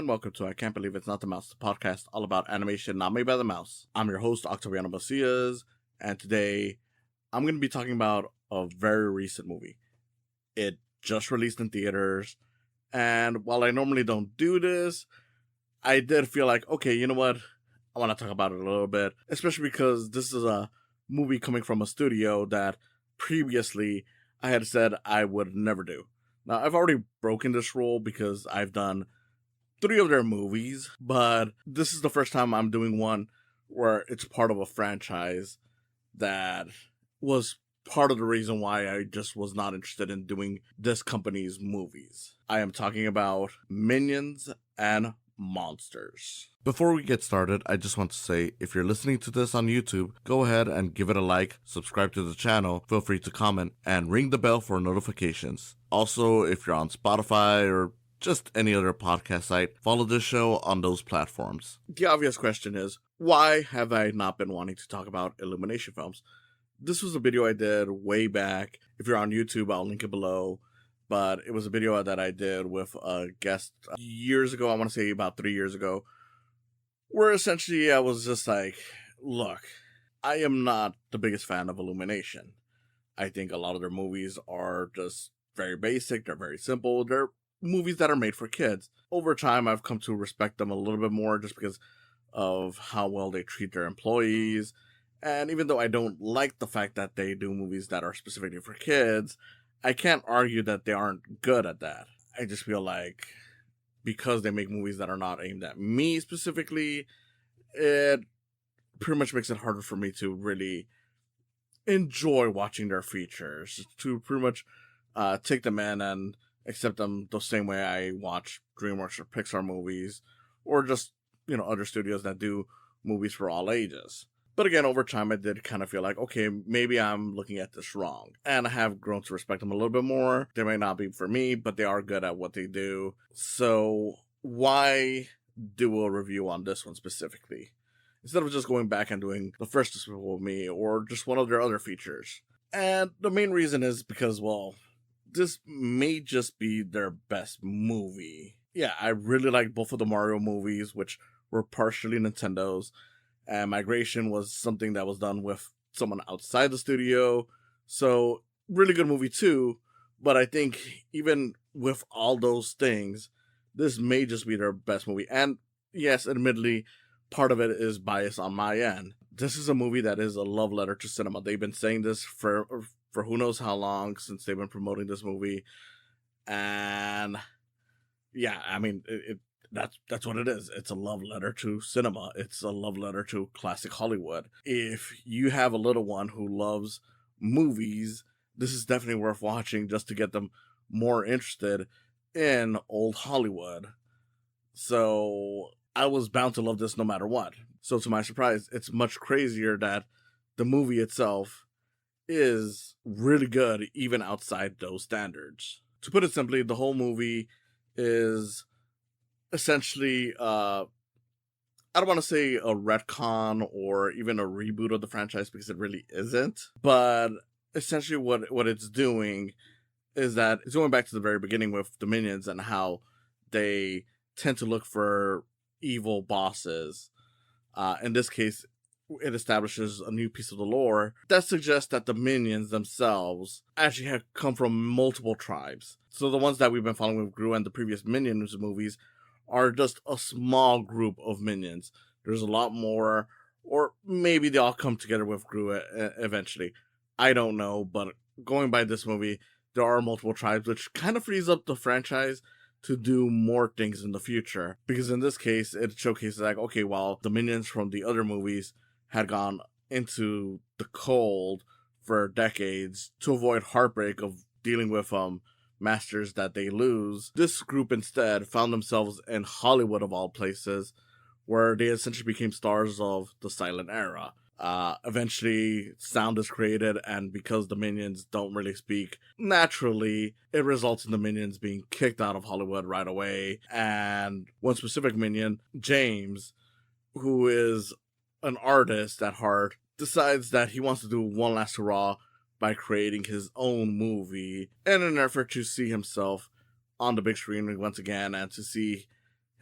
everyone. Welcome to I Can't Believe It's Not the Mouse, the podcast all about animation not made by the mouse. I'm your host, Octaviano Macias, and today I'm going to be talking about a very recent movie. It just released in theaters, and while I normally don't do this, I did feel like, okay, you know what? I want to talk about it a little bit, especially because this is a movie coming from a studio that previously I had said I would never do. Now, I've already broken this rule because I've done 3 of their movies, but this is the first time I'm doing one where it's part of a franchise that was part of the reason why I just was not interested in doing this company's movies. I am talking about Minions and Monsters. Before we get started, I just want to say, if you're listening to this on YouTube, go ahead and give it a like, subscribe to the channel, feel free to comment, and ring the bell for notifications. Also, if you're on Spotify or just any other podcast site, follow this show on those platforms. The obvious question is, why have I not been wanting to talk about Illumination films? This was a video I did way back. If you're on YouTube, I'll link it below. But it was a video that I did with a guest years ago, I want to say about 3 years ago, where essentially I was just like, look, I am not the biggest fan of Illumination. I think a lot of their movies are just very basic, they're very simple, they're movies that are made for kids. Over time, I've come to respect them a little bit more just because of how well they treat their employees. And even though I don't like the fact that they do movies that are specifically for kids, I can't argue that they aren't good at that. I just feel like because they make movies that are not aimed at me specifically, it pretty much makes it harder for me to really enjoy watching their features, to pretty much take them in and accept them the same way I watch DreamWorks or Pixar movies, or just, other studios that do movies for all ages. But again, over time, I did kind of feel like, okay, maybe I'm looking at this wrong. And I have grown to respect them a little bit more. They may not be for me, but they are good at what they do. So why do a review on this one specifically, instead of just going back and doing the first Despicable Me or just one of their other features? And the main reason is because, well, this may just be their best movie. Yeah, I really like both of the Mario movies, which were partially Nintendo's. And Migration was something that was done with someone outside the studio. So, really good movie too. But I think even with all those things, this may just be their best movie. And yes, admittedly, part of it is bias on my end. This is a movie that is a love letter to cinema. They've been saying this for who knows how long since they've been promoting this movie. And yeah, I mean, that's what it is. It's a love letter to cinema. It's a love letter to classic Hollywood. If you have a little one who loves movies, this is definitely worth watching just to get them more interested in old Hollywood. So I was bound to love this no matter what. So to my surprise, it's much crazier that the movie itself is really good even outside those standards. To put it simply, the whole movie is essentially, I don't want to say a retcon or even a reboot of the franchise because it really isn't. But essentially what it's doing is that it's going back to the very beginning with the Minions and how they tend to look for evil bosses. In this case, it establishes a new piece of the lore that suggests that the Minions themselves actually have come from multiple tribes. So the ones that we've been following with Gru and the previous Minions movies are just a small group of minions. There's a lot more, or maybe they all come together with Gru eventually. I don't know, but going by this movie, there are multiple tribes, which kind of frees up the franchise to do more things in the future. Because in this case, it showcases like, okay, while the minions from the other movies had gone into the cold for decades to avoid heartbreak of dealing with masters that they lose, this group instead found themselves in Hollywood of all places, where they essentially became stars of the silent era. Eventually, sound is created, and because the minions don't really speak naturally, it results in the minions being kicked out of Hollywood right away. And one specific minion, James, who is an artist at heart, decides that he wants to do one last hurrah by creating his own movie in an effort to see himself on the big screen once again and to see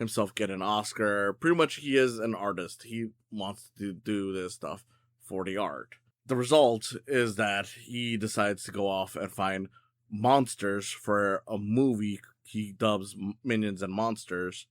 himself get an Oscar. Pretty much, he is an artist. He wants to do this stuff for the art. The result is that he decides to go off and find monsters for a movie he dubs Minions and Monsters,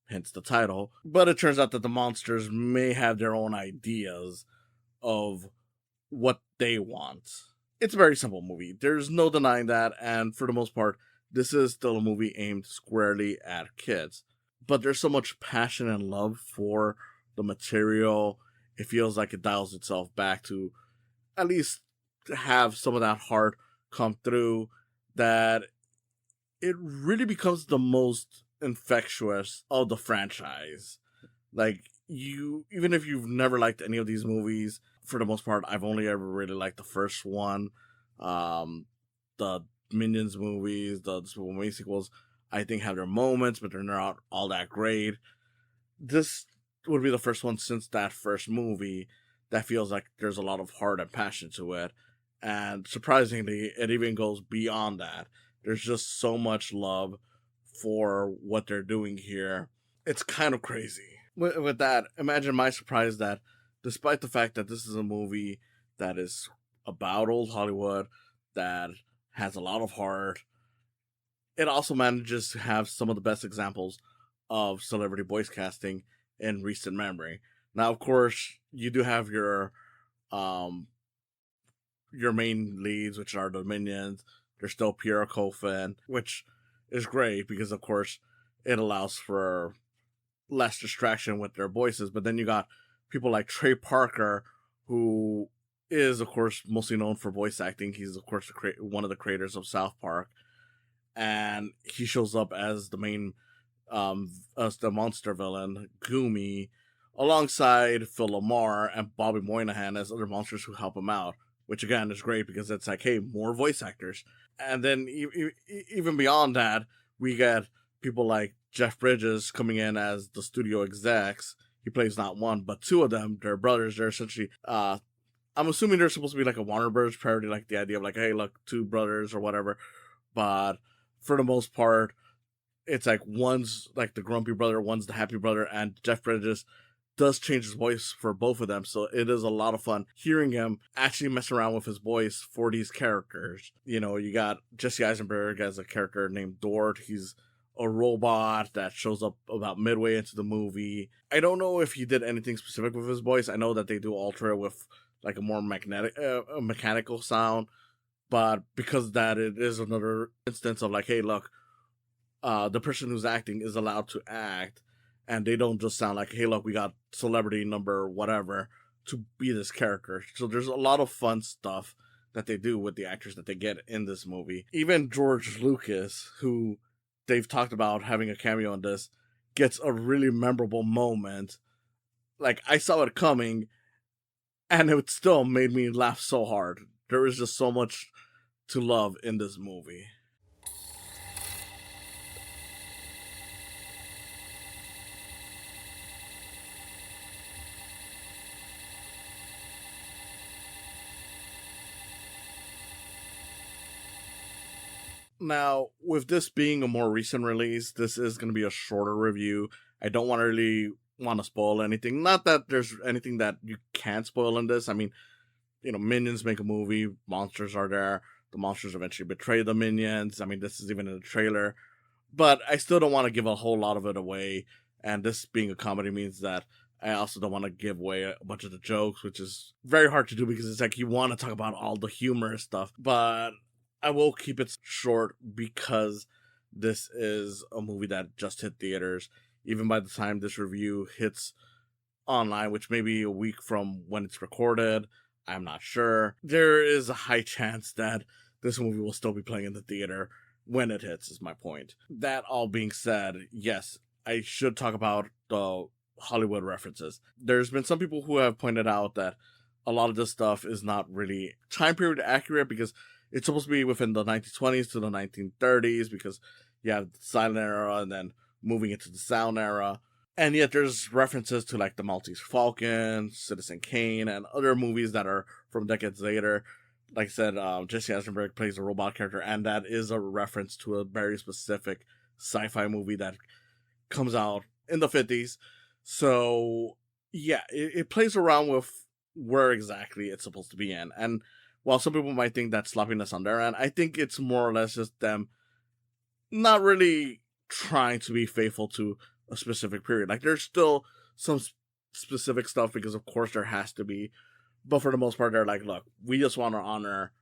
hence the title. But it turns out that the monsters may have their own ideas of what they want. It's a very simple movie. There's no denying that, and for the most part, this is still a movie aimed squarely at kids. But there's so much passion and love for the material, it feels like it dials itself back to at least have some of that heart come through, that it really becomes the most infectious of the franchise. Like, even if you've never liked any of these movies, for the most part, I've only ever really liked the first one. The Minions movies, the Super Mario sequels, I think have their moments, but they're not all that great. This would be the first one since that first movie that feels like there's a lot of heart and passion to it. And surprisingly, it even goes beyond that. There's just so much love for what they're doing here. It's kind of crazy. With that, imagine my surprise that despite the fact that this is a movie that is about old Hollywood, that has a lot of heart, it also manages to have some of the best examples of celebrity voice casting in recent memory. Now, of course, you do have your main leads, which are the Minions. There's still Pierre Coffin, which is great because, of course, it allows for less distraction with their voices. But then you got people like Trey Parker, who is, of course, mostly known for voice acting. He's, of course, one of the creators of South Park. And he shows up as the main, as the monster villain, Goomy, alongside Phil Lamar and Bobby Moynihan as other monsters who help him out. Which, again, is great because it's like, hey, more voice actors. And then even beyond that, we get people like Jeff Bridges coming in as the studio execs. He plays not one, but two of them. They're brothers. They're essentially, I'm assuming they're supposed to be like a Warner Bros. Parody, like the idea of like, hey, look, two brothers or whatever. But for the most part, it's like one's like the grumpy brother, one's the happy brother, and Jeff Bridges does change his voice for both of them, so it is a lot of fun hearing him actually mess around with his voice for these characters. You know, you got Jesse Eisenberg as a character named Dort. He's a robot that shows up about midway into the movie. I don't know if he did anything specific with his voice. I know that they do alter it with like a more mechanical sound, but because of that, it is another instance of like, hey, look, the person who's acting is allowed to act, and they don't just sound like, hey, look, we got celebrity number whatever to be this character. So there's a lot of fun stuff that they do with the actors that they get in this movie. Even George Lucas, who they've talked about having a cameo in this, gets a really memorable moment. Like, I saw it coming, and it still made me laugh so hard. There is just so much to love in this movie. Now, with this being a more recent release, this is going to be a shorter review. I don't want to spoil anything. Not that there's anything that you can't spoil in this. I mean, you know, Minions make a movie, monsters are there. The monsters eventually betray the Minions. I mean, this is even in the trailer. But I still don't want to give a whole lot of it away. And this being a comedy means that I also don't want to give away a bunch of the jokes, which is very hard to do because it's like you want to talk about all the humorous stuff. But I will keep it short because this is a movie that just hit theaters. Even by the time this review hits online, which may be a week from when it's recorded, I'm not sure. There is a high chance that this movie will still be playing in the theater when it hits, is my point. That all being said, yes, I should talk about the Hollywood references. There's been some people who have pointed out that a lot of this stuff is not really time period accurate because it's supposed to be within the 1920s to the 1930s because you have the silent era and then moving into the sound era. And yet there's references to like the Maltese Falcon, Citizen Kane, and other movies that are from decades later. Like I said, Jesse Eisenberg plays a robot character, and that is a reference to a very specific sci-fi movie that comes out in the 50s. So, yeah, it plays around with where exactly it's supposed to be in. And while some people might think that's sloppiness on their end, I think it's more or less just them not really trying to be faithful to a specific period. Like, there's still some specific stuff because, of course, there has to be. But for the most part, they're like, look, we just want to honor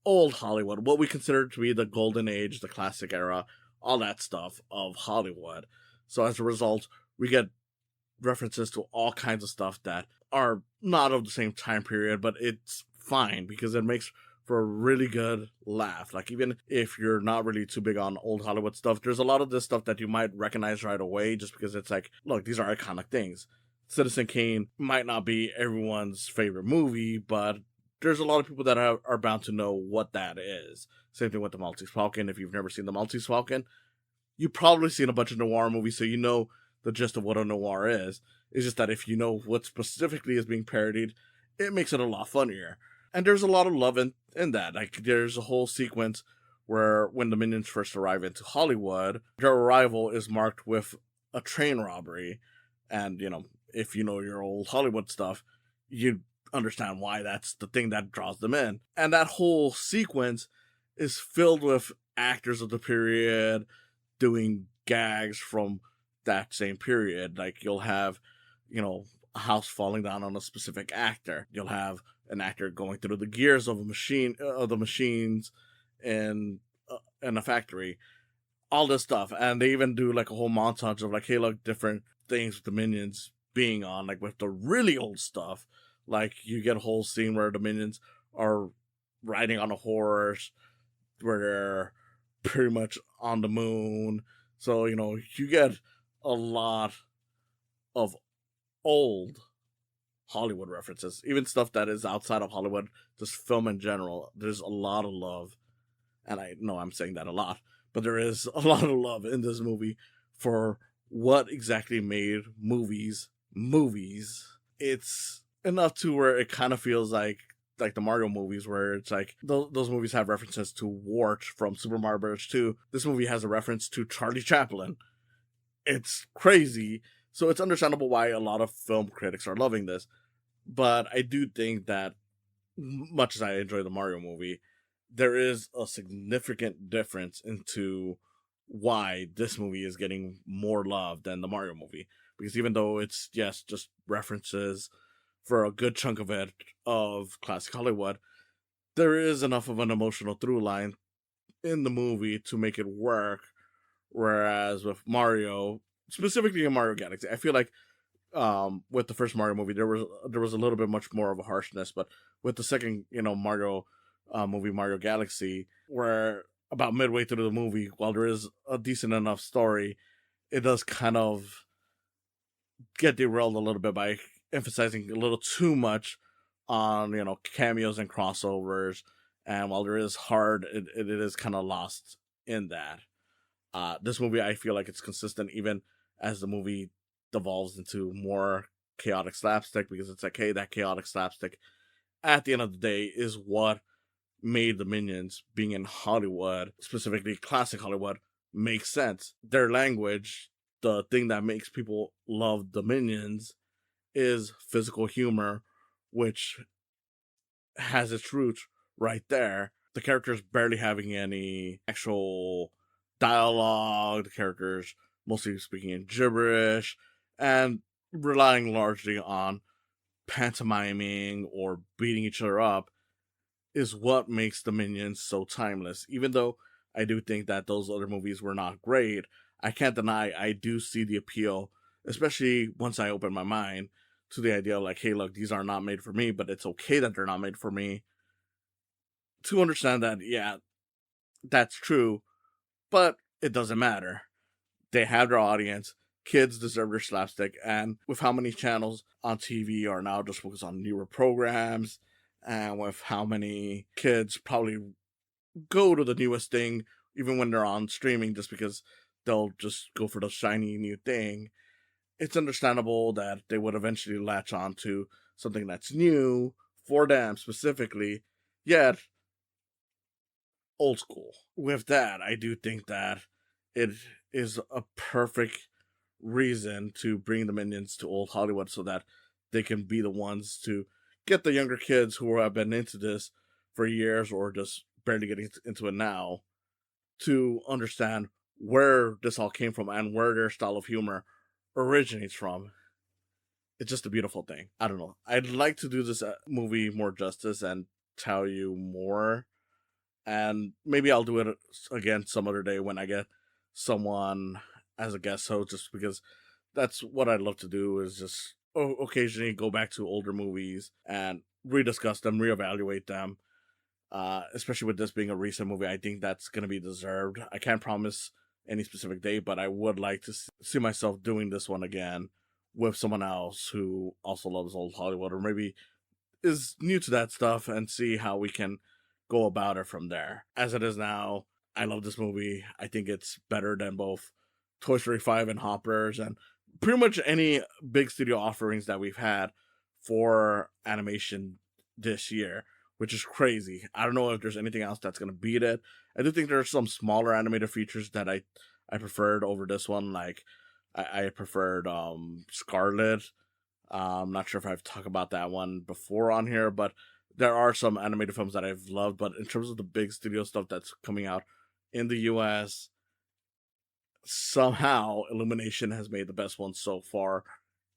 old Hollywood, what we consider to be the golden age, the classic era, all that stuff of Hollywood. So as a result, we get references to all kinds of stuff that are not of the same time period, but it's fine because it makes for a really good laugh. Like, even if you're not really too big on old Hollywood stuff, there's a lot of this stuff that you might recognize right away just because it's like, look, these are iconic things. Citizen Kane might not be everyone's favorite movie, but there's a lot of people that are bound to know what that is. Same thing with the Maltese Falcon. If you've never seen the Maltese Falcon, you've probably seen a bunch of noir movies, so you know the gist of what a noir is. It's just that if you know what specifically is being parodied, it makes it a lot funnier. And there's a lot of love in that. Like, there's a whole sequence where when the Minions first arrive into Hollywood, their arrival is marked with a train robbery. And, if you know your old Hollywood stuff, you understand why that's the thing that draws them in. And that whole sequence is filled with actors of the period doing gags from that same period. Like, you'll have, a house falling down on a specific actor. You'll have an actor going through the gears of the machines in a factory. All this stuff. And they even do like a whole montage of like, hey, look, different things with the Minions being on, like with the really old stuff. Like, you get a whole scene where the Minions are riding on a horse, where they're pretty much on the moon. So, you get a lot of old Hollywood references, even stuff that is outside of Hollywood, just film in general. There's a lot of love, and I know I'm saying that a lot, but there is a lot of love in this movie for what exactly made movies. It's enough to where it kind of feels like the Mario movies, where it's like those movies have references to Wart from Super Mario Bros. 2. This movie has a reference to Charlie Chaplin. It's crazy. So it's understandable why a lot of film critics are loving this. But I do think that, much as I enjoy the Mario movie, there is a significant difference into why this movie is getting more love than the Mario movie. Because even though it's, yes, just references for a good chunk of it of classic Hollywood, there is enough of an emotional through line in the movie to make it work. Whereas with Mario, specifically in Mario Galaxy, I feel like with the first Mario movie there was a little bit much more of a harshness, but with the second Mario movie, Mario Galaxy, where about midway through the movie, while there is a decent enough story, it does kind of get derailed a little bit by emphasizing a little too much on cameos and crossovers, and while there is hard, it is kind of lost in that. This movie, I feel like it's consistent even as the movie devolves into more chaotic slapstick, because it's like, hey, that chaotic slapstick at the end of the day is what made the Minions, being in Hollywood, specifically classic Hollywood, make sense. Their language, the thing that makes people love the Minions, is physical humor, which has its roots right there. The characters barely having any actual dialogue, the characters mostly speaking in gibberish, and relying largely on pantomiming or beating each other up, is what makes the Minions so timeless. Even though I do think that those other movies were not great, I can't deny I do see the appeal, especially once I open my mind to the idea of like, hey, look, these are not made for me, but it's okay that they're not made for me. To understand that, yeah, that's true, but it doesn't matter. They have their audience. Kids deserve their slapstick, and with how many channels on TV are now just focused on newer programs, and with how many kids probably go to the newest thing even when they're on streaming just because they'll just go for the shiny new thing, it's understandable that they would eventually latch on to something that's new for them specifically, yet old school. With that, I do think that it is a perfect reason to bring the Minions to old Hollywood so that they can be the ones to get the younger kids who have been into this for years or just barely getting into it now to understand where this all came from and where their style of humor originates from. It's just a beautiful thing. I don't know. I'd like to do this movie more justice and tell you more. And maybe I'll do it again some other day when I get someone as a guest host, just because that's what I'd love to do, is just occasionally go back to older movies and rediscuss them, reevaluate them. Especially with this being a recent movie, I think that's going to be deserved. I can't promise any specific date, but I would like to see myself doing this one again with someone else who also loves old Hollywood, or maybe is new to that stuff, and see how we can go about it from there. As it is now, I love this movie. I think it's better than both Toy Story 5 and Hoppers, and pretty much any big studio offerings that we've had for animation this year, which is crazy. I don't know if there's anything else that's going to beat it. I do think there are some smaller animated features that I preferred over this one. Like, I preferred Scarlet. I'm not sure if I've talked about that one before on here, but there are some animated films that I've loved. But in terms of the big studio stuff that's coming out in the US, somehow Illumination has made the best one so far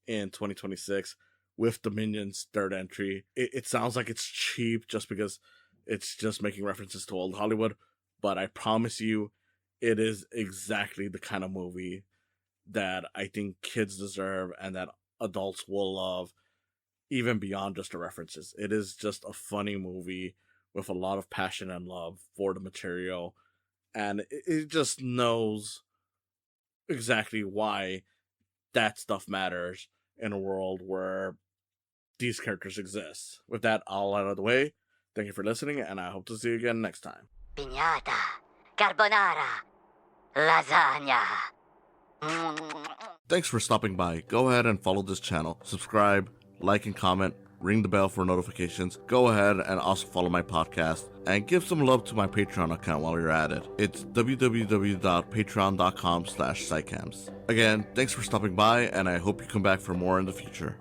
in 2026 with the Minions third entry. It sounds like it's cheap just because it's just making references to old Hollywood, but I promise you it is exactly the kind of movie that I think kids deserve and that adults will love, even beyond just the references. It is just a funny movie with a lot of passion and love for the material, and it just knows exactly why that stuff matters in a world where these characters exist. With that all out of the way, thank you for listening, and I hope to see you again next time. Piñata, carbonara, lasagna. Thanks for stopping by. Go ahead and follow this channel. Subscribe, like and comment, ring the bell for notifications. Go ahead and also follow my podcast and give some love to my Patreon account while you're at it. It's www.patreon.com/psycams. Again, thanks for stopping by, and I hope you come back for more in the future.